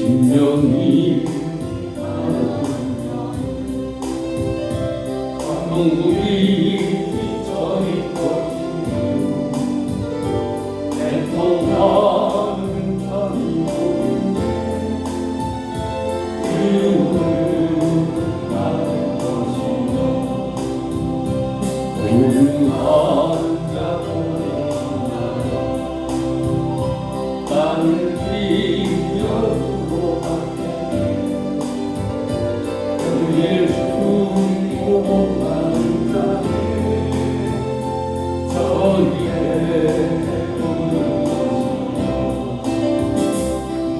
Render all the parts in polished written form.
신명이 강동구이 저리 것이며 애통하는 참고인데 이름을 나를 것이며 고유한 자보이나 나를 비벼주고 하게 그의 숨고 가는 자에 저리에 오는 것이며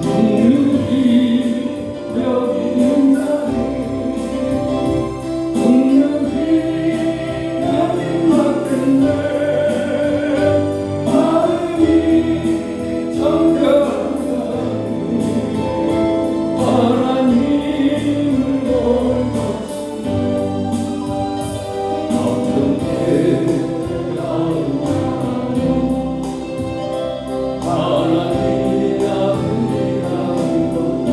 능력이 여기는 자에 능력이 여긴 만든데 마음이 정결하니 하나님을 볼 것이며 어떻게 나오나요 하나님이 아버지라는 것에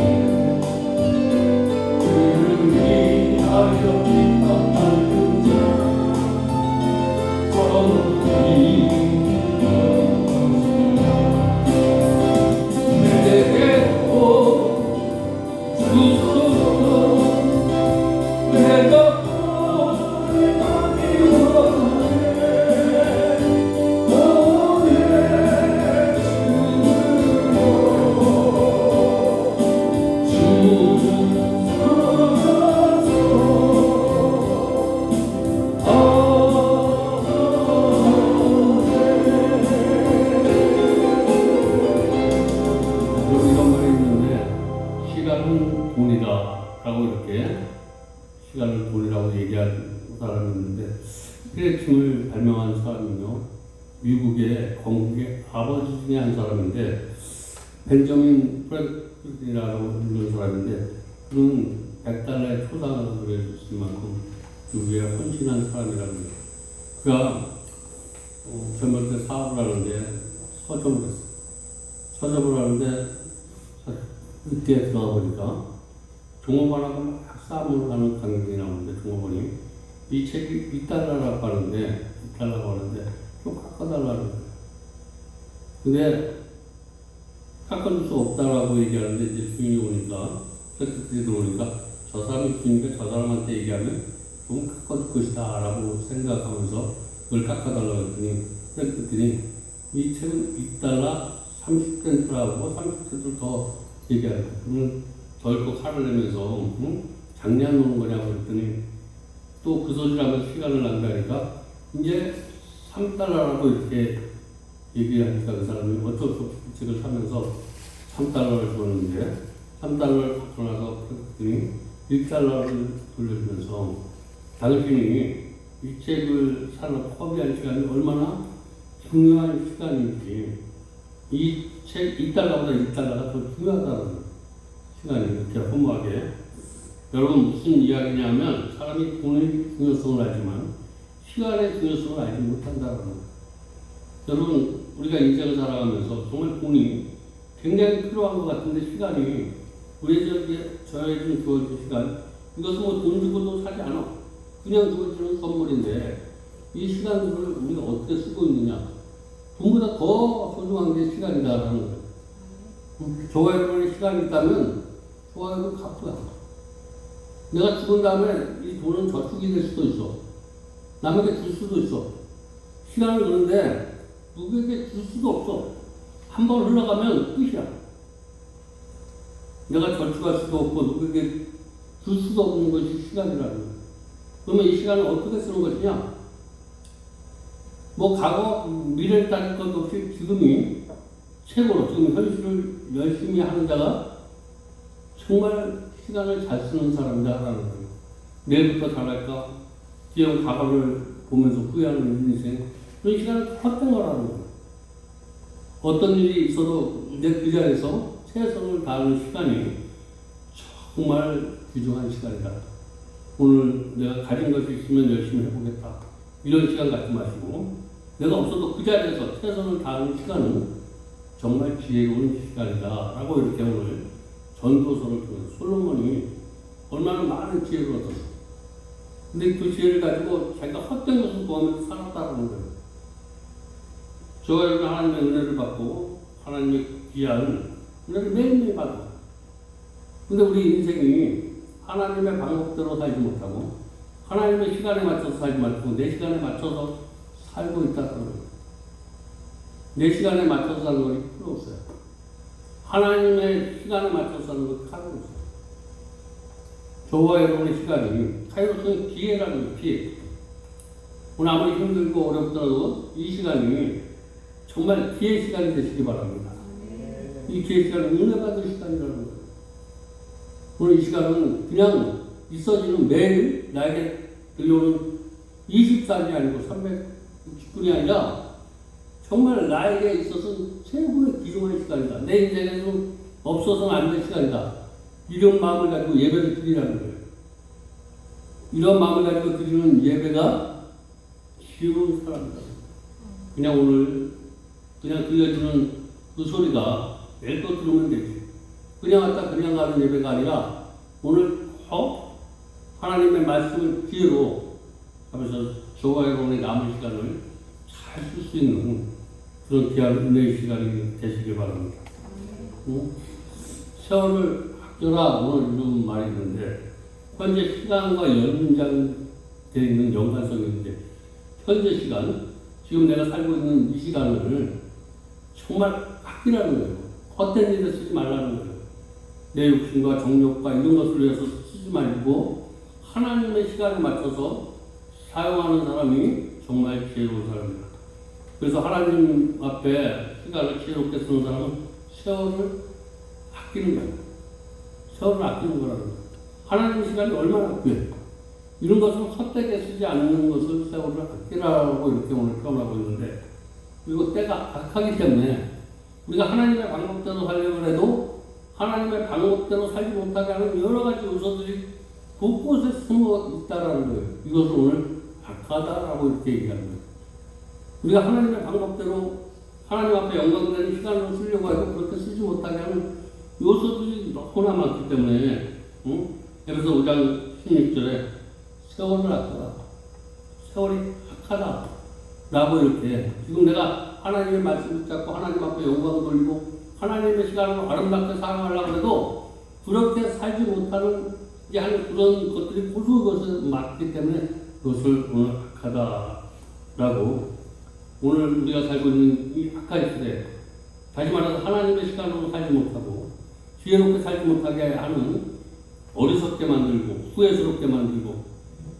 그를 위하여 기뻐하는 자 저는 이런 말이 있는데 시간은 돈이다 라고 이렇게 시간은 돈이라고 얘기한 사람이 있는데 크레침을 발명한 사람이며 미국의 건국의 아버지 중에 한 사람인데 벤저민 프랭클린이라고 불리는 사람인데 그는 100달러의 초상을 해줬을 만큼 그 위에 헌신한 사람이라고 해요. 그가 젊을 때 사업을 하는데 서점을 했어요. 서점을 하는데 늦게 들어가 보니까 종업원하고 막 싸움을 하는 광경이 나오는데 종업원이 이 책이 2달러라고 하는데 2달러라고 하는데 좀 깎아달라는 거예요. 근데 깎아줄 수 없다라고 얘기하는데 이제 주인이 오니까 세크터리 들어오니까 저 사람이 주인이니까 저 사람한테 얘기하면 좀 깎아줄 것이다 라고 생각하면서 그걸 깎아달라고 했더니 세크터리 이 책은 2달러 30센트라고 30센트를 더 얘기하는 거예요. 덜컥 화를 내면서 장난하는 거냐고 그랬더니 또 그 소리를 하면서 시간을 낭비하니까 이제 3달러라고 이렇게 얘기하니까 그 사람이 어쩔 수 없이 그 책을 사면서 3달러를 줬는데 3달러를 받고 나서 그랬더니 1달러를 돌려주면서 당신이 이 책을 사러 허비한 시간이 얼마나 중요한 시간인지 이 책 2달러보다 1달러가 더 중요하다는 시간이 이렇게 허무하게 여러분 무슨 이야기냐면 사람이 돈의 중요성을 알지만 시간의 중요성을 알지 못한다는 거예요. 여러분 우리가 인생을 살아가면서 정말 돈이 굉장히 필요한 것 같은데 시간이 우리에게 저에게 주어진 시간 이것은 뭐 돈 주고도 사지 않아. 그냥 주어지는 선물인데 이 시간들을 우리가 어떻게 쓰고 있느냐 돈보다 더 소중한 게 시간이다라는 거예요. 저와 여러분의 시간이 있다면 저와 여러분 갚고야. 내가 죽은 다음에 이 돈은 저축이 될 수도 있어. 남에게 줄 수도 있어. 시간은 그런데 누구에게 줄 수도 없어. 한 번 흘러가면 끝이야. 내가 저축할 수도 없고 누구에게 줄 수도 없는 것이 시간이라는 거야. 그러면 이 시간을 어떻게 쓰는 것이냐? 뭐 과거 미래를 따질 것 없이 지금이 최고로 지금 현실을 열심히 하는 자가 정말 시간을 잘 쓰는 사람이다라는 거예요. 내일부터 잘할까? 기존 과거를 보면서 후회하는 인생 그런 시간을 헛된 거라는 거예요. 어떤 일이 있어도 내 그 자리에서 최선을 다하는 시간이 정말 귀중한 시간이다. 오늘 내가 가진 것이 있으면 열심히 해보겠다. 이런 시간 갖지 마시고 내가 없어도 그 자리에서 최선을 다하는 시간은 정말 지혜로운 시간이다 라고 이렇게 오늘 전도 솔로몬을 통해서. 솔로몬이 얼마나 많은 지혜를 얻었어. 근데 그 지혜를 가지고 자기가 헛된 것을 구하면서 살았다는 거예요. 저와 여러분 하나님의 은혜를 받고 하나님의 귀한 은혜를 매일매일 받고, 근데 우리 인생이 하나님의 방법대로 살지 못하고 하나님의 시간에 맞춰서 살지 말고 내 시간에 맞춰서 살고 있다는 거예요. 내 시간에 맞춰서 사는 건 필요 없어요. 하나님의 시간에 맞춰서 사는 건 필요 없어요. 저와 여러분의 시간이 카이로스는 기회라는 거예요. 기회. 오늘 아무리 힘들고 어렵더라도 이 시간이 정말 기회 시간이 되시기 바랍니다. 이 기회 시간은 은혜 받을 시간이라는 거예요. 오늘 이 시간은 그냥 있어지는 매일 나에게 들려오는 24일이 아니고 360분이 아니라 정말 나에게 있어서는 최고의 귀중한 시간이다. 내 인생에서는 없어서는 안 될 시간이다. 이런 마음을 가지고 예배를 드리라는 거예요. 이런 마음을 가지고 드리는 예배가 쉬운 사람이다. 그냥 오늘 그냥 들려주는 그 소리가 내일 또 들으면 되지. 그냥 왔다 그냥 가는 예배가 아니라 오늘 꼭 하나님의 말씀을 기회로 하면서 저와 여러분의 남은 시간을 잘 쓸 수 있는 그런 귀한 은혜의 시간이 되시길 바랍니다. 세월을 아껴라 오늘 이런 말이 있는데 현재 시간과 연장되어 있는 연관성이 있는데 현재 시간, 지금 내가 살고 있는 이 시간을 정말 아끼라는 거예요. 헛된 일에 쓰지 말라는 거예요. 내 욕심과 정욕과 이런 것을 위해서 쓰지 말고 하나님의 시간에 맞춰서 사용하는 사람이 정말 지혜로운 사람입니다. 그래서 하나님 앞에 시간을 지혜롭게 쓰는 사람은 세월을 아끼는 거예요. 세월을 아끼는 거라는 거예요. 하나님의 시간이 얼마나 귀해. 이런 것을 헛되게 쓰지 않는 것을 세월을 아끼라고 이렇게 오늘 표현하고 있는데, 그리고 때가 악하기 때문에 우리가 하나님의 방법대로 살려고 해도 하나님의 방법대로 살지 못하게 하는 여러 가지 요소들이 곳곳에 숨어 있다라는 거예요. 이것을 오늘 악하다라고 이렇게 얘기하는 거예요. 우리가 하나님의 방법대로 하나님 앞에 영광되는 시간으로 쓰려고 해도 그렇게 쓰지 못하게 하는 요소들이 너무나 많기 때문에, 에베소 5장 16절에 세월을 아껴라. 세월이 악하다. 라고 이렇게 지금 내가 하나님의 말씀을 붙잡고 하나님 앞에 영광을 돌리고 하나님의 시간을 아름답게 사용하려고 해도 그렇게 살지 못하는 하는 그런 것들이 고수 것에 맞기 때문에 그것을 오늘 악하다라고, 오늘 우리가 살고 있는 이 악한 시대, 다시 말해서 하나님의 시간으로 살지 못하고 지혜롭게 살지 못하게 하는, 어리석게 만들고 후회스럽게 만들고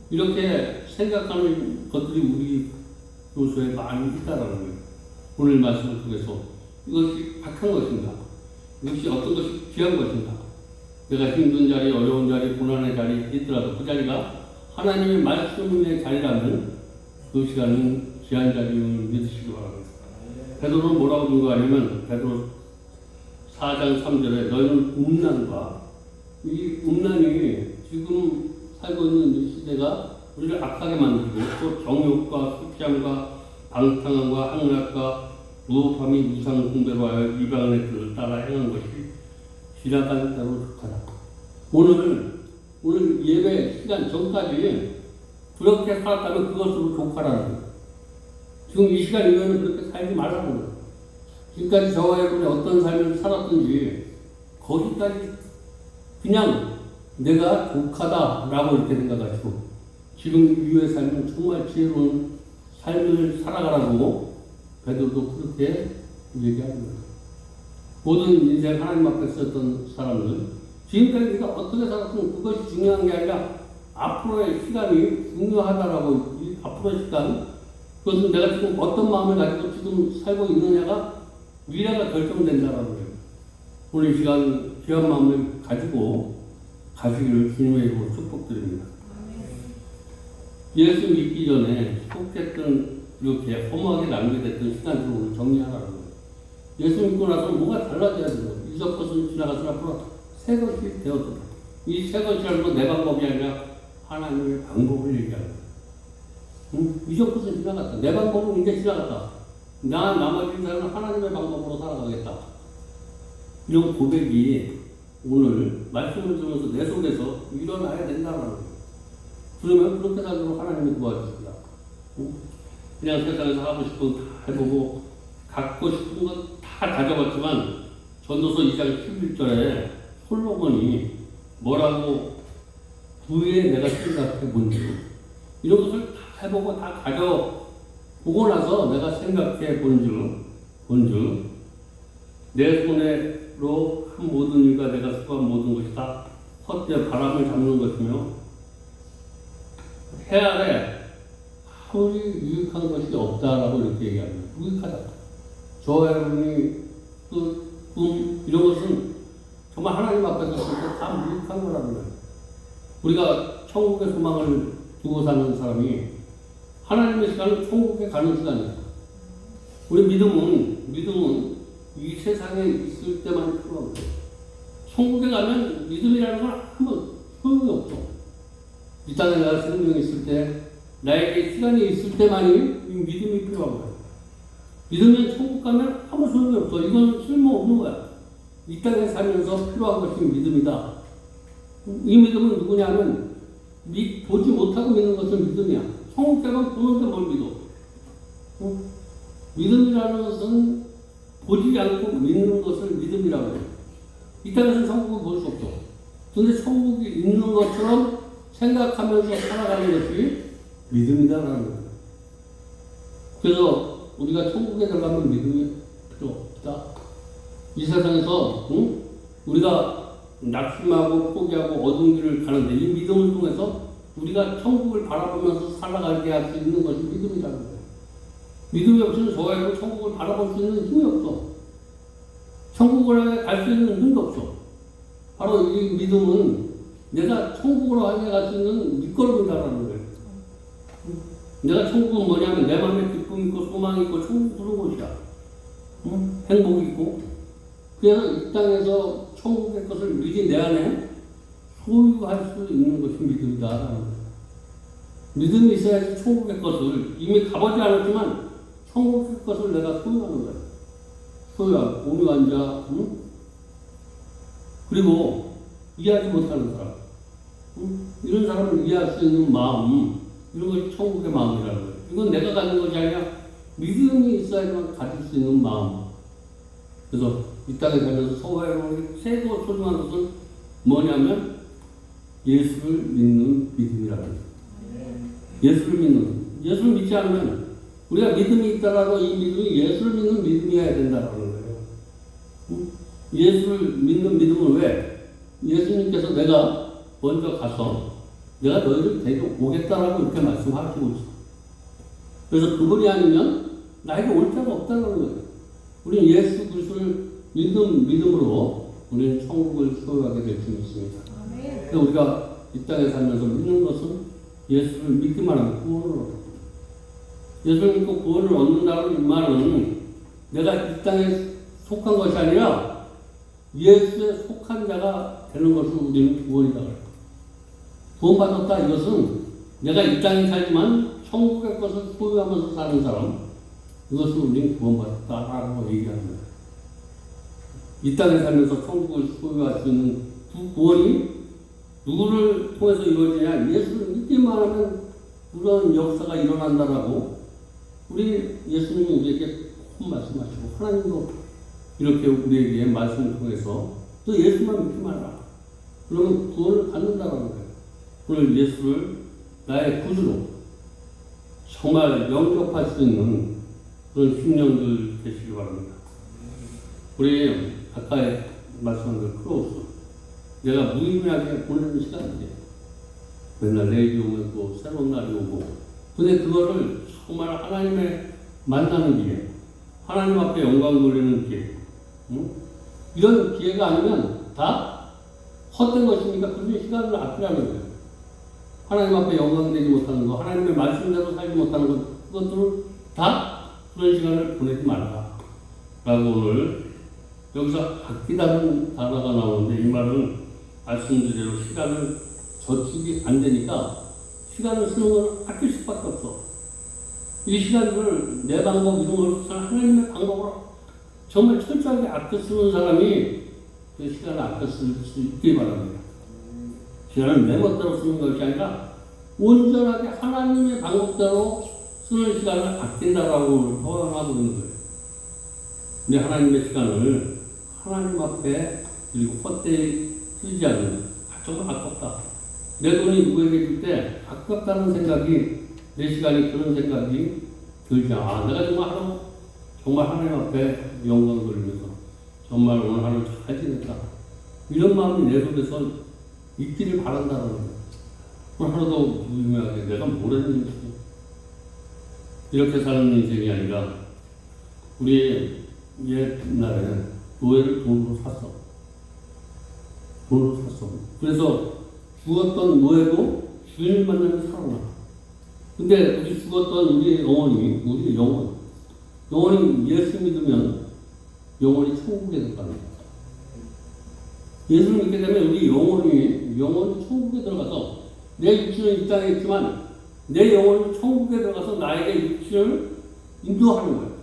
이렇게 생각하는 것들이 우리 요소에 많이 있다라는 거예요. 오늘 말씀을 통해서 이것이 악한 것인가? 이것이 어떤 것이 귀한 것인가? 내가 힘든 자리, 어려운 자리, 고난의 자리에 있더라도 그 자리가 하나님의 말씀의 자리라면 그 시간은 귀한 자리임을 믿으시기 바랍니다. 베드로는 뭐라고 증거하냐면 베드로 4장 3절에 너희는 음란과, 이 음란이 지금 살고 있는 이 시대가 우리를 악하게 만들고 또 정욕과 습장과 방탕함과 향락과 무업함이 무상 공배로 하여 이방인의 뜻을 따라 행한 것이 지나간 대로 좋하다. 오늘 예배 시간 전까지 그렇게 살았다면 그것으로 족하라는 거예요. 지금 이 시간 이후에는 그렇게 살지 말라는 거예요. 지금까지 저와 여러분이 어떤 삶을 살았든지 거기까지 그냥 내가 족하다라고 이렇게 생각하시고 지금 이후의 삶은 정말 지혜로운 삶을 살아가라고 베드로도 그렇게 얘기하는 거예요. 모든 인생 하나님 앞에 썼던 사람들, 지금까지 우리가 어떻게 살았든 그것이 중요한 게 아니라 앞으로의 시간이 중요하다라고, 이 앞으로의 시간, 그것은 내가 지금 어떤 마음을 가지고 지금 살고 있느냐가 미래가 결정된다라는 거예요. 오늘 이 시간 귀한 마음을 가지고 가시기를 주님의 이름으로 축복드립니다. 예수 믿기 전에 속했던 이렇게 허무하게 낭비됐던 시간들을 오늘 정리하라는 거예요. 예수 믿고 나서 뭐가 달라져야 되는 거예요. 이전 것은 지나가서 앞으로 새 것이 되었다. 이 새 것이라는 건 내 방법이 아니라 하나님의 방법을 얘기하는 거예요. 이전 것은 지나갔다. 내 방법은 이제 지나갔다. 나머지 인생은 하나님의 방법으로 살아가겠다. 이런 고백이 오늘 말씀을 들으면서 내 속에서 일어나야 된다는 거예요. 그러면 그렇게 살도록 하나님이 도와주십니다. 그냥 세상에서 하고 싶은 거 다 해보고 갖고 싶은 건 다 가져봤지만 전도서 2장 11절에 솔로몬이 뭐라고 후에 내가 생각해 본지 이런 것을 다 해보고 다 가져보고 나서 내가 생각해 본즉 내 손으로 한 모든 일과 내가 수고한 모든 것이 다 헛되어 바람을 잡는 것이며 해 아래 아무리 유익한 것이 없다라고 이렇게 얘기합니다. 유익하다. 저와 여러분이 이런 것은 정말 하나님 앞에서 볼 때 다 유익한 거라는 거예요. 우리가 천국의 소망을 두고 사는 사람이 하나님의 시간은 천국에 가는 시간이에요. 우리 믿음은 이 세상에 있을 때만 필요한 거예요. 천국에 가면 믿음이라는 건 한번 소용이 없죠. 이 땅에 내가 생명이 있을 때, 나에게 시간이 있을 때만이 이 믿음이 필요한 거예요. 믿으면 천국 가면 아무 소용이 없어. 이건 쓸모없는 거야. 이 땅에 살면서 필요한 것이 믿음이다. 이 믿음은 누구냐면 보지 못하고 믿는 것은 믿음이야. 천국 가면 보는데 뭘 믿어? 믿음이라는 것은 보지 않고 믿는 것을 믿음이라고 해요. 이 땅에서는 천국을 볼 수 없죠. 그런데 천국이 있는 것처럼 생각하면서 살아가는 것이 믿음이다라는 거예요. 그래서 우리가 천국에 들어가면 믿음이 필요 없다. 이 세상에서 우리가 낙심하고 포기하고 어두운 길을 가는데 이 믿음을 통해서 우리가 천국을 바라보면서 살아가게 할 수 있는 것이 믿음이라는 거예요. 믿음이 없으면 저희도 천국을 바라볼 수 있는 힘이 없어. 천국을 갈 수 있는 힘도 없어. 바로 이 믿음은 내가 천국으로 향해 갈 수 있는 밑거름이다라는 거예요. 내가 천국은 뭐냐면 내 마음에 기쁨이 있고 소망이 있고 천국 그런 곳이야. 행복이 있고. 그래서 이 땅에서 천국의 것을 미리 내 안에 소유할 수 있는 것이 믿음이다라는 거예요. 믿음이 있어야지 천국의 것을 이미 가보지 않았지만 천국의 것을 내가 소유하는 거예요. 소유하고 오류환자 그리고 이해하지 못하는 사람 이런 사람을 이해할 수 있는 마음 이런 것이 천국의 마음이라는 거예요. 이건 내가 가진 것이 아니라 믿음이 있어야지만 가질 수 있는 마음. 그래서 이 땅에 살면서 서로의 최고 소중한 것은 뭐냐면 예수를 믿는 믿음이라는 거예요. 예수를 믿지 않으면 우리가 믿음이 있다라도 이 믿음이 예수를 믿는 믿음이어야 된다는 거예요. 예수를 믿는 믿음은 왜? 예수님께서 내가 먼저 가서 내가 너희를 데려오겠다라고 이렇게 말씀하시고 있어. 그래서 그분이 아니면 나에게 올 자가 없다는 거예요. 우리는 예수 그리스도를 믿음으로 우리는 천국을 소유하게 될 수 있습니다. 그래서 우리가 이 땅에 살면서 믿는 것은 예수를 믿기만 하면 구원을 얻어. 예수를 믿고 구원을 얻는다는 말은 내가 이 땅에 속한 것이 아니라 예수에 속한 자가 되는 것을 우리는 구원이라고 해요. 구원받았다 이것은 내가 이 땅에 살지만 천국의 것을 소유하면서 사는 사람 이것을 우리는 구원받았다라고 얘기하는 거예요. 이 땅에 살면서 천국을 소유할 수 있는 그 구원이 누구를 통해서 이루어지냐? 예수를 믿기만 하면 그런 역사가 일어난다라고 우리 예수님이 우리에게 꼭 말씀하시고 하나님도 이렇게 우리에게 말씀을 통해서 또 예수만 믿기만 하라. 그러면 구원을 받는다라는 거예요. 오늘 예수를 나의 구주로 정말 영접할 수 있는 그런 심령들 되시기 바랍니다. 우리 아까 말씀한 그 크로스 내가 무의미하게 보내는 시간이에요. 맨날 내일이 오면 또 새로운 날이 오고. 근데 그거를 정말 하나님의 만나는 기회, 하나님 앞에 영광 돌리는 기회, 이런 기회가 아니면 다 헛된 것이니까 그 시간을 아끼라는 거예요. 하나님 앞에 영광 되지 못하는 거, 하나님의 말씀대로 살지 못하는 것, 그것들은 다 그런 시간을 보내지 말라. 라고 오늘 여기서 아끼다는 단어가 나오는데 이 말은 말씀드린 시간을 저축이 안 되니까 시간을 쓰는 건 아낄 수밖에 없어. 이 시간을 내 방법 이런 걸 하나님의 방법으로 정말 철저하게 아껴 쓰는 사람이 그 시간을 아껴 쓸 수 있기 바랍니다. 시간을 내 멋대로 쓰는 것이 아니라 온전하게 하나님의 방법대로 쓰는 시간을 아낀다라고 표현하고 있는 거예요. 우리 하나님의 시간을 하나님 앞에 그리고 헛되이 쓰지 않는 정말 아깝다. 내 돈이 누구에게 줄 때 아깝다는 생각이 내 시간이 그런 생각이 들지 않아. 내가 정말 하나님 앞에 영광 돌리면서 정말 오늘 하루 잘 지냈다. 이런 마음이 내 속에서 있기를 바란다는 거예요. 오늘 하루도 유명하게 내가 뭘 했는지 이렇게 사는 인생이 아니라 우리 옛날에 노예를 돈으로 샀어. 돈으로 샀어. 그래서 죽었던 노예도 주인을 만나면 살아나. 근데 우리 죽었던 우리 영혼이 예수 믿으면 영혼이 천국에 들어가는 거야. 예수를 믿게 되면 우리 영혼이 천국에 들어가서 내 육신은 이 땅에 있지만 내 영혼은 천국에 들어가서 나에게 육신을 인도하는 거야.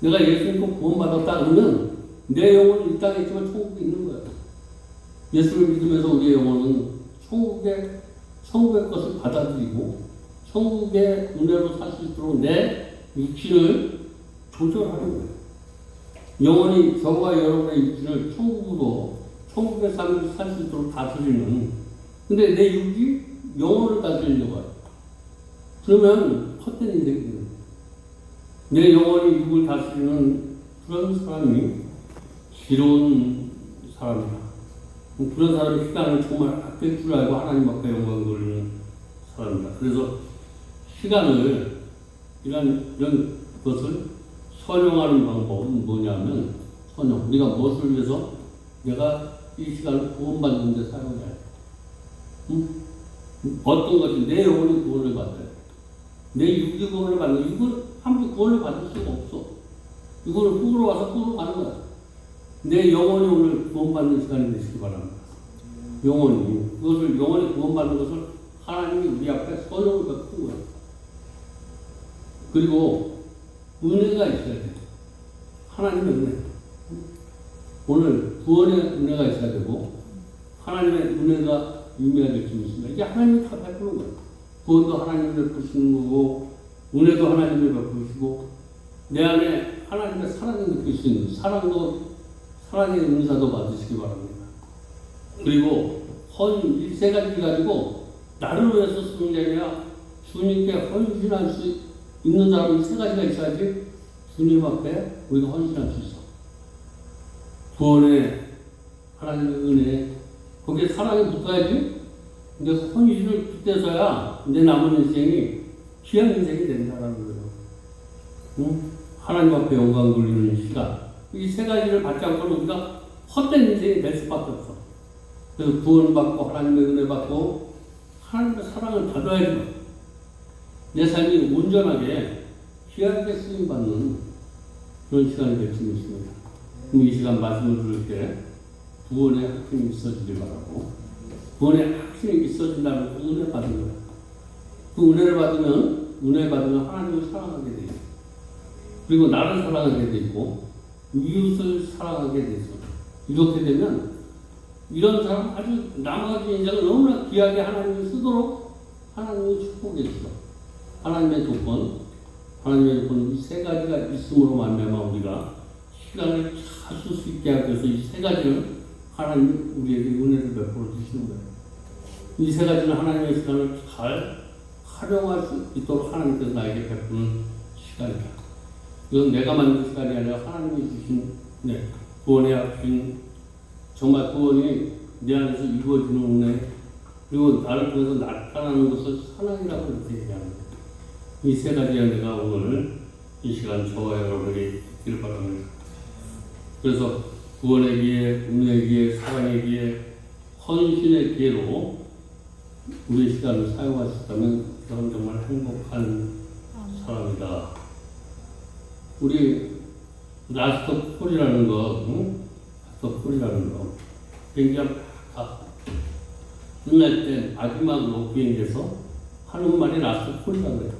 내가 예수 믿고 구원받았다 그러면 내 영혼은 이 땅에 있지만 천국에 있는 거야. 예수를 믿으면서 우리의 영혼은 천국의 것을 받아들이고 천국의 은혜로 살 수 있도록 내 육신을 조절하는 거예요. 영혼이 저와 여러분의 육신을 천국의 삶을 살 수 있도록 다스리는, 근데 내 육이 영혼을 다스리려고 해요. 그러면 헛된 인생이 돼요. 내 영혼이 육을 다스리는 그런 사람이 지로운 사람이다. 그런 사람이 시간을 정말 아낄 줄 알고 하나님 앞에 영광 돌리는 사람이다. 그래서 시간을 이런 것을 선용하는 방법은 뭐냐면 우리가 무엇을 위해서 내가 이 시간을 구원받는 데 사용해야 돼. 어떤 것이 내 영혼이 구원을 받아야 돼. 내 육이 구원을 받는, 육은 함부로 구원을 받을 수가 없어. 이거는 흙으로 와서 흙으로 가는 거야. 내 영혼이 오늘 구원받는 시간이 되시기 바랍니다. 영혼이 구원받는 것을 하나님이 우리 앞에 선용을 베푼 거야. 그리고 은혜가 있어야 돼. 하나님의 은혜. 오늘 구원의 은혜가 있어야 되고 하나님의 은혜가 임해야 될 줄 믿습니다. 이게 하나님이 다 베푸는 거예요. 구원도 하나님이 베푸시는 거고 은혜도 하나님이 베푸시고 내 안에 하나님의 사랑을 느낄 수 있는 사랑의 은사도 받으시기 바랍니다. 그리고 이 세 가지 가지고 나를 위해서 쓰는 게 아니라 주님께 헌신할 수 있는 사람이 세 가지가 있어야지 주님 앞에 우리가 헌신할 수 있어. 구원의 하나님의 은혜, 거기에 사랑이 붙어야지. 근데 헌신을 빗대서야 내 남은 인생이 귀한 인생이 된다는 거예요. 응? 하나님 앞에 영광 돌리는 시간. 이 세 가지를 받지 않고는 우리가 헛된 인생이 될 수밖에 없어. 그래서 구원받고 하나님의 은혜 받고 하나님의 사랑을 받아야지 내 삶이 온전하게 귀하게 쓰임받는 그런 시간이 될 수 있습니다. 이 시간 말씀을 들을 때 구원의 확신이 있어지길 바라고, 구원의 확신이 있어진다면 은혜 받은 거예요. 그 은혜 받으면 하나님을 사랑하게 돼요. 그리고 나를 사랑하게 되고 이웃을 사랑하게 되죠. 이렇게 되면 이런 사람 아주 나머지 인생을 너무나 귀하게 하나님이 쓰도록 하나님이 축복해 주시죠. 하나님의 조건 이 세 가지가 있음으로 말미암아 우리가 시간을 잘 쓸 수 있게 하기 위해서 이 세 가지를 하나님이 우리에게 은혜를 베풀어 주시는 거예요. 이 세 가지는 하나님의 시간을 잘 활용할 수 있도록 하나님께서 나에게 베푸는 시간이다. 이건 내가 만든 시간이 아니라 하나님이 주신 구원의 합신, 정말 구원이 내 안에서 이루어지는 은혜, 그리고 나를 통해서 나타나는 것을 사랑이라고 이렇게 얘기합니다. 이 세 가지의 은혜가 오늘 이 시간 저와 여러분에게 있기를 바랍니다. 그래서 구원의 기회, 은혜의 기회, 사랑의 기회, 헌신의 기회로 우리의 시간을 사용할 수 있다면 저는 정말 행복한 사람이다. 우리 라스트 폴이라는 거, 비행기가 다 끝날 때 마지막으로 비행기에서 하는 말이 라스트 폴이라고 해요.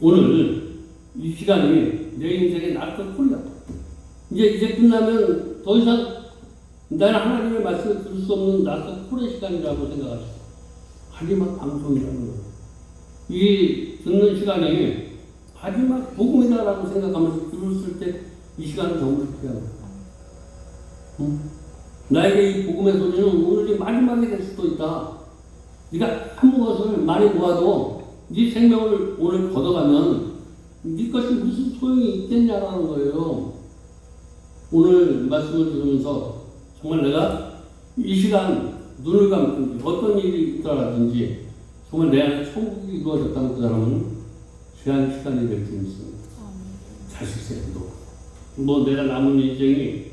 오늘 이 시간이 내 인생의 라스트 폴이다. 이제 끝나면 더 이상 나는 하나님의 말씀을 들을 수 없는 나도 쿨의 시간이라고 생각하죠. 마지막 방송이라는 거예요. 이 듣는 시간이 마지막 복음이다라고 생각하면서 들었을 때 이 시간은 정말 필요한 거예요. 응? 나에게 이 복음의 소리는 오늘이 마지막이 될 수도 있다. 네가 한 것을 많이 모아도 네 생명을 오늘 걷어가면 네 것이 무슨 소용이 있겠냐라는 거예요. 오늘 말씀을 들으면서 정말 내가 이 시간 눈을 감든지 어떤 일이 있더라든지 정말 내 안에 천국이 이루어졌다면 그 사람은 귀한 시간이 될 수 있습니다. 자식 세대도 뭐 내가 남은 인생이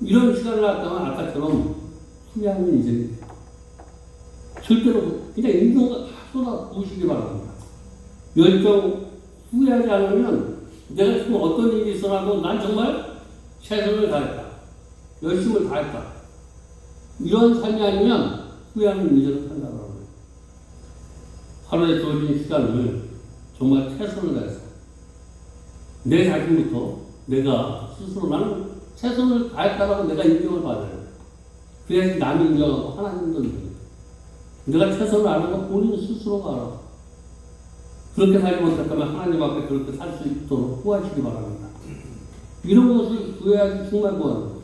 이런 시간을 갖다가 아까처럼 후회하는 인생입니다. 절대로 그냥 있는 거 다 쏟아 부으시기 바랍니다. 열정 후회하지 않으면 내가 지금 어떤 일이 있어도 난 정말 최선을 다했다. 열심을 다했다. 이런 삶이 아니면 후회하는 인생을 산다고 합니다. 하루에 주어진 시간을 정말 최선을 다해서 내 자신부터 내가 스스로 나는 최선을 다했다라고 내가 인정을 받아요. 그래야지 남이 인정하고 하나님도 인정해요. 내가 최선을 안 하고 본인 스스로가 알아. 그렇게 살지 못했다면 하나님 앞에 그렇게 살 수 있도록 구하시기 바랍니다. 이런 것을 구해야지 정말 구하는 거예요.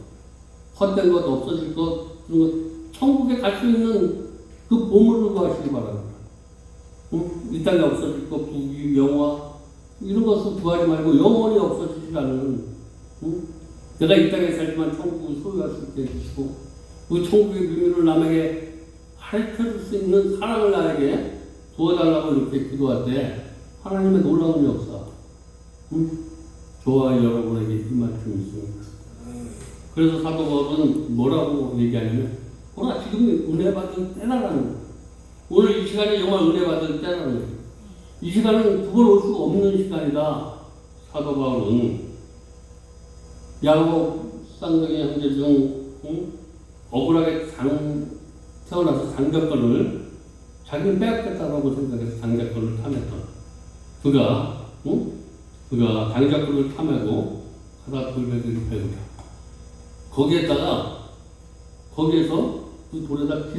헛된 것, 없어질 것, 그런 것, 천국에 갈 수 있는 그 보물을 구하시기 바랍니다. 이 땅에 없어질 것, 부귀, 영화, 이런 것을 구하지 말고 영원히 없어지지 않는, 내가 이 땅에 살지만 천국을 소유할 수 있게 해주시고, 그 천국의 비밀을 남에게 가르쳐줄 수 있는 사랑을 나에게 도와달라고 이렇게 기도할 때, 하나님의 놀라운 역사, 저와 여러분에게 이 말씀이 있습니다. 그래서 사도 바울은 뭐라고 얘기하냐면, 보라, 지금 은혜 받을 때라는 거예요. 오늘 이 시간이 정말 은혜 받을 때라는 거예요. 이 시간은 두 번 올 수 없는 시간이다. 사도 바울은 야곱 쌍둥이 형제 중 억울하게 태어나서 장자권을 자기는 빼앗겠다라고 생각해서 장자권을 탐했던 그가 장자권을 탐하고 가다 돌베개를 베고자 거기에서 그 돌에다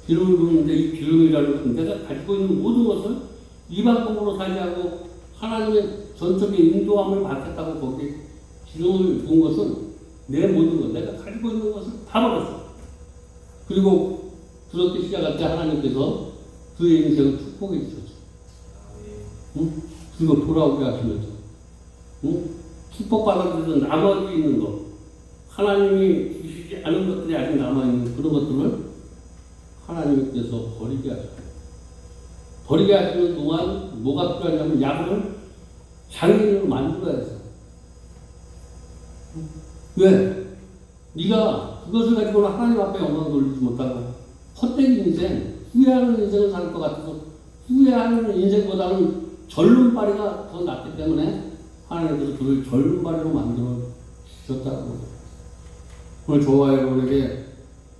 기름을 부는데 이 기름이라는 것은 내가 가지고 있는 모든 것을 이 방법으로 살지 않고 하나님의 전적인 인도함을 받겠다고 거기에 기름을 부은 것은 내 모든 것, 내가 가지고 있는 것을 다 버렸어. 그리고 그렇게 시작할 때 하나님께서 그의 인생을 축복해 주셨어. 그리고 돌아오게 하시면서 축복받아들이는 나머지 있는 것, 하나님이 주시지 않은 것들이 아직 남아있는 그런 것들을 하나님께서 버리게 하셔요. 버리게 하시는 동안 뭐가 필요하냐면 야곱을 장인으로 만들어야 해서. 왜? 네가 그것을 가지고는 하나님 앞에 영광 돌리지 못하고 헛된 인생, 후회하는 인생을 살 것 같아서 후회하는 인생보다는 절름발이가 더 낫기 때문에 하나님께서 그를 절름발이로 만들어 주셨다고. 오늘 저와 여러분에게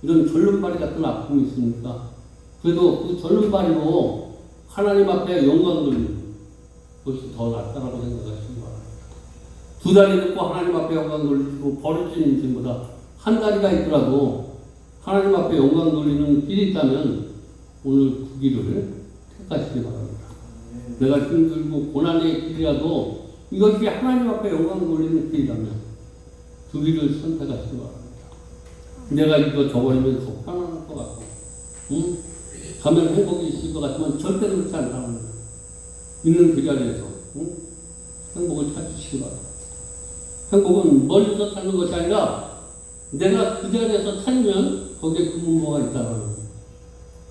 이런 절름발이 같은 아픔이 있습니까? 그래도 그 절름발이로 하나님 앞에 영광 돌리는 것이 더 낫다라고 생각하시기 바랍니다. 두 다리 듣고 하나님 앞에 영광 돌리고 버려진 인생보다 한 다리가 있더라도 하나님 앞에 영광 돌리는 길이 있다면 오늘 그 길을 택하시기 바랍니다. 내가 힘들고 고난의 길이라도 이것이 하나님 앞에 영광 돌리는 길이라면 그 길을 선택하시기 바랍니다. 내가 이거 저버리면 속 편안할 것 같고, 가면 행복이 있을 것 같지만 절대 그렇지 않다는 거예요. 있는 그 자리에서 행복을 찾으시기 바랍니다. 행복은 멀리서 찾는 것이 아니라 내가 그 자리에서 찾으면 거기에 그 문보가 있다는 거예요.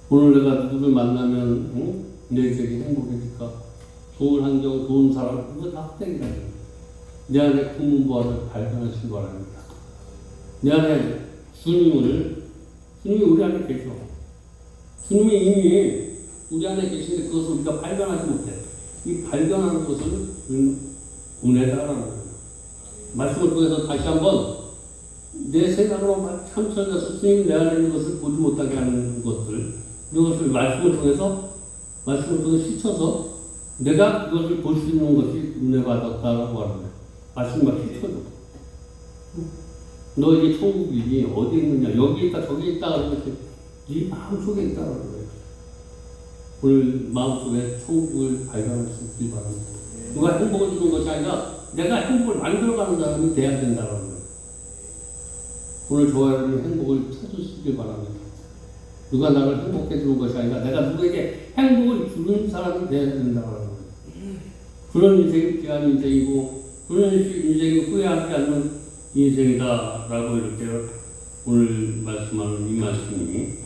오늘 내가 누구를 만나면 내 인생이 행복해질까? 좋은 환경, 좋은 사람, 그거 다 헛되기다. 내 안에 그 문보를 발견하시기 바랍니다. 내 안에 주님이 우리 안에 계셔. 주님이 이미 우리 안에 계신데 그것을 우리가 발견하지 못해. 이 발견하는 것을 은혜다라는 거예요. 말씀을 통해서 다시 한번 내 생각으로 참설해서 주님이 내 안에 있는 것을 보지 못하게 하는 것들, 이것을 말씀을 통해서 씻어서 내가 그것을 볼 수 있는 것이 은혜 받았다라고 하는 거예요. 말씀과 씻어줘. 너 이제 천국이 어디 있느냐? 여기 있다, 저기 있다. 그러면 네 마음속에 있다고 그래요. 오늘 마음속에 천국을 발견할 수 있길 바랍니다. 누가 행복을 주는 것이 아니라 내가 행복을 만들어가는 사람이 돼야 된다는 거예요. 오늘 저와 여러분이 행복을 찾으시길 바랍니다. 누가 나를 행복해 주는 것이 아니라 내가 누구에게 행복을 주는 사람이 돼야 된다는 거예요. 그런 인생이 귀한 인생이고 그런 인생이 후회하지 않는 인생이다라고 이렇게 오늘 말씀하는 이 말씀이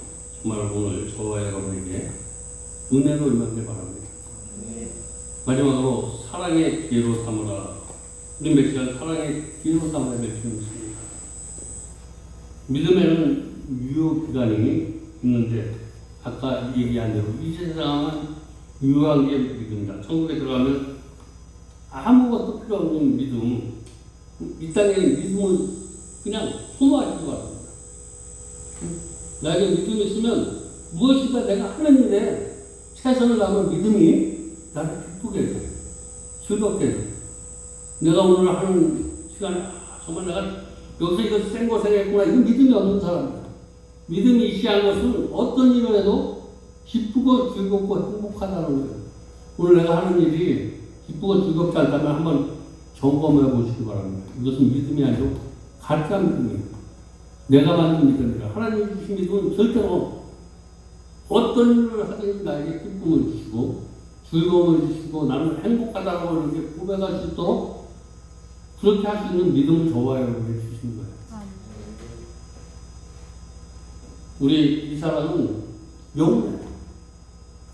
정말 오늘 저와 여러분에게 은혜로 임하길 바랍니다. 마지막으로 사랑의 기회로 삼으라. 우리 몇 시간 사랑의 기회로 삼아야 될 필요가 있습니다. 믿음에는 유효 기간이 있는데 아까 얘기한 대로 이 세상은 유효한 게 믿음이다. 천국에 들어가면 아무것도 필요 없는 믿음, 이 땅에 믿음은 그냥 소모하시기 바랍니다. 나에게 믿음이 있으면 무엇이든 내가 하는 일에 최선을 다하면 믿음이 나를 기쁘게 해줘, 즐겁게 해줘. 내가 오늘 하는 시간에 정말 내가 여기서 이거 생고생했구나. 이건 믿음이 없는 사람이다. 믿음이 있어야 하는 것은 어떤 일을 해도 기쁘고 즐겁고 행복하다는 거예요. 오늘 내가 하는 일이 기쁘고 즐겁지 않다면 한번 점검해 보시기 바랍니다. 이것은 믿음이 아니고 가짜 믿음이에요. 내가 만든 믿음이라. 하나님 주신 믿음은 절대로 어떤 일을 하든지 나에게 기쁨을 주시고 즐거움을 주시고 나는 행복하다고 이렇게 고백할 수 있도록 그렇게 할 수 있는 믿음을 저와 여러분에게 주신 거예요. 우리 이 사랑은 영원해요.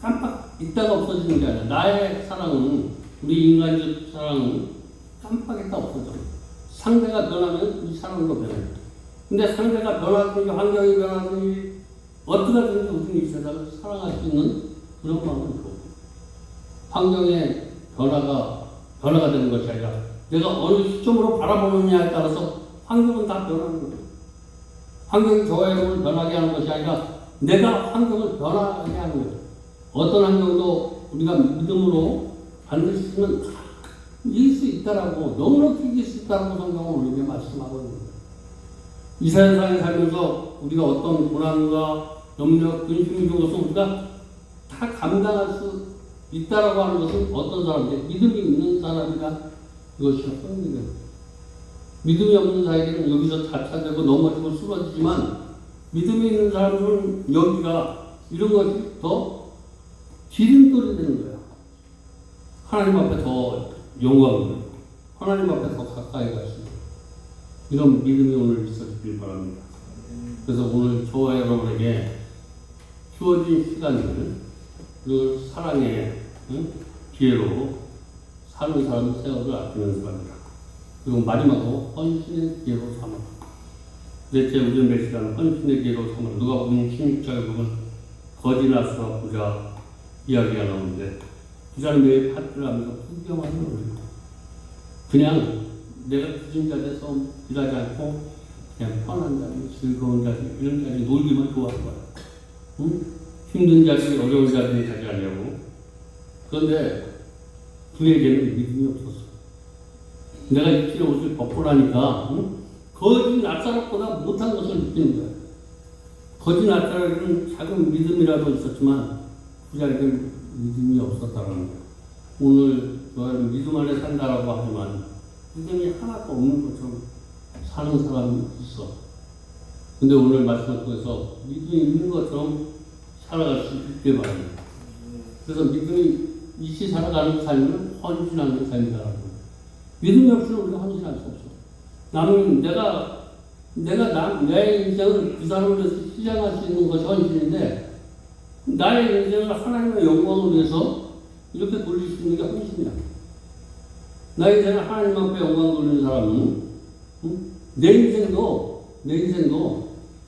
깜빡 있다가 없어지는 게 아니라 나의 사랑은 우리 인간적 사랑은 깜빡 있다 없어져. 상대가 변하면 이 사랑도 변해요. 근데 상대가 변하든지 환경이 변하든지 어떻게 하든지 우리는 이 세상을 사랑할 수 있는 그런 마음을 줘. 환경의 변화가 되는 것이 아니라 내가 어느 시점으로 바라보느냐에 따라서 환경은 다 변하는 거예요. 환경이 저와 여러분을 변하게 하는 것이 아니라 내가 환경을 변하게 하는 거예요. 어떤 환경도 우리가 믿음으로 반드시 쓰면 다 이길 수 있다라고, 넉넉히 이길 수 있다라고 성경은 우리에게 말씀하고 있는 거예요. 이 세상에 살면서 우리가 어떤 고난과 염려, 근심이 준 것을 우리가 다 감당할 수 있다라고 하는 것은 어떤 사람인데 믿음이 있는 사람이라 이것이 어떤 일이에요. 믿음이 없는 자에게는 여기서 자차되고 넘어지고 쓰러지지만 믿음이 있는 사람들은 여기가 이런 것이 더 기름돌이 되는 거예요. 하나님 앞에 더 영광을, 하나님 앞에 더 가까이 갈 수 있는 이런 믿음이 오늘 있어지길 바랍니다. 그래서 오늘 저와 여러분에게 주어진 시간을 그 사랑의 기회로 사는 사람의 세월을 아끼는 사람이다. 그리고 마지막으로 헌신의 기회로 삼아라. 넷째 우리는 몇 시간 헌신의 기회로 삼아라. 누가 보면 16장에 보면 거지나스와 부자 이야기가 나오는데 부자는 매일 파티를 하면서 풍경하는 거예요. 그냥 내가 굳은 자리에서 일하지 않고 그냥 편한 자리, 즐거운 자리, 이런 자리 놀기만 좋아하는 거야. 응? 힘든 자리, 어려운 자리에 가지 않냐고. 그런데 그에게는 믿음이 없었어. 내가 입술에 옷을 벗고 나니까 거짓 나사렛보다 못한 것을 느끼는 거야. 거짓 나사렛은 작은 믿음이라도 있었지만 부자에게는 믿음이 없었다는 거야. 오늘 너는 믿음 안에 산다라고 하지만 믿음이 하나도 없는 것처럼 사는 사람이 있어. 근데 오늘 말씀을 통해서 믿음이 있는 것처럼 살아갈 수 있길 바랍니다. 그래서 믿음이 있이 살아가는 삶은 헌신하는 삶이라는 거예요. 믿음이 없으면 우리가 헌신할 수 없어. 나는 내 인생을 그 사람을 위해서 희생할 수 있는 것이 헌신인데 나의 인생을 하나님의 영광을 위해서 이렇게 돌릴 수 있는 게 헌신이야. 나의 인생을 하나님 앞에 영광 돌리는 사람은 내 인생도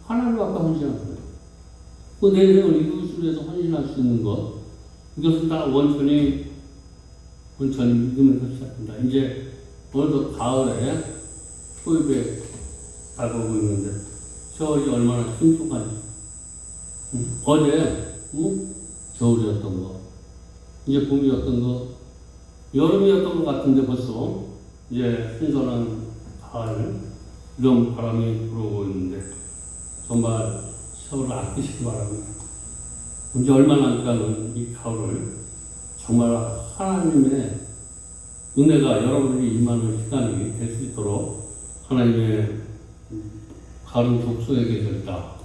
하나님 앞에 헌신할 거예요. 그 내 인생을 이루기 위해서 헌신할 수 있는 것, 이것은 다 원천이 믿음에서 시작된다. 이제 오늘도 가을에 초입에 다가오고 있는데 세월이 얼마나 신속한지. 어제 겨울이었던 거, 이제 봄이었던 거, 여름이었던 것 같은데 벌써 이제 신선한 가을, 이런 바람이 불어오고 있는데 정말 세월을 아끼시기 바랍니다. 이제 얼마 남지 않은 이 가을을 정말 하나님의 은혜가 여러분들이 임하는 시간이 될 수 있도록 하나님의 가을은 족속의 계절이다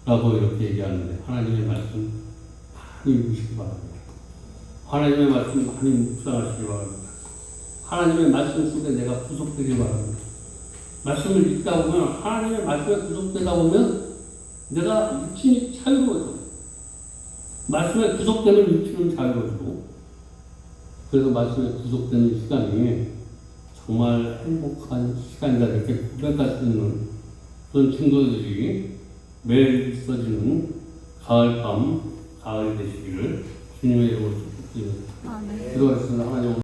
라고 이렇게 얘기하는데 하나님의 말씀 많이 읽으시기 바랍니다. 하나님의 말씀 많이 묵상하시기 바랍니다. 하나님의 말씀 속에 내가 구속되기 바랍니다. 말씀을 읽다 보면 하나님의 말씀에 구속되다 보면 내가 육신이 자유로워져. 말씀에 구속되면 육신은 자유로워지고 그래서 말씀에 구속되는 시간이 정말 행복한 시간이다 이렇게 고백할 수 있는 그런 증거들이 매일 있어지는 가을밤, 가을이 되시기를 주님의 이름으로 축복드립니다. 네. 기도하겠습니다. 하나님